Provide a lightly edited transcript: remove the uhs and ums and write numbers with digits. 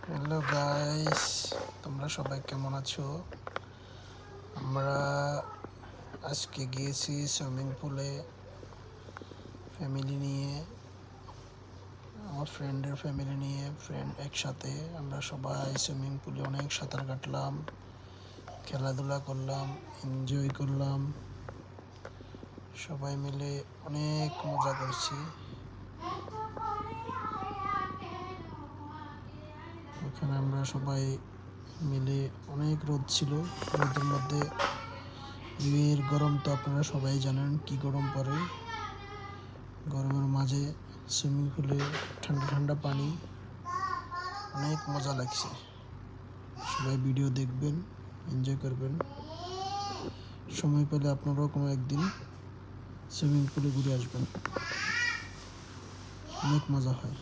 Hello guys, তোমরা সবাই কেমন আছো? আমরা আজকে গিয়েছি সুইমিং পুলে ফ্যামিলি নিয়ে, আমার ফ্রেন্ডের ফ্যামিলি নিয়ে। একসাথে আমরা সবাই সুইমিং পুলে অনেক সাঁতার কাটলাম, খেলাধুলা করলাম, এনজয় করলাম, সবাই মিলে অনেক মজা করছি। ওখানে আমরা সবাই মিলে, অনেক রোদ ছিল, রোদের মধ্যে এর গরম তো আপনারা সবাই জানেন কি গরম পড়ে। গরমের মাঝে সুইমিং পুলে ঠান্ডা ঠান্ডা পানি, অনেক মজা লাগছে। সবাই ভিডিও দেখবেন, এনজয় করবেন। সময় পেলে আপনারাও কোনো একদিন সুইমিং পুলে ঘুরে আসবেন, অনেক মজা হয়।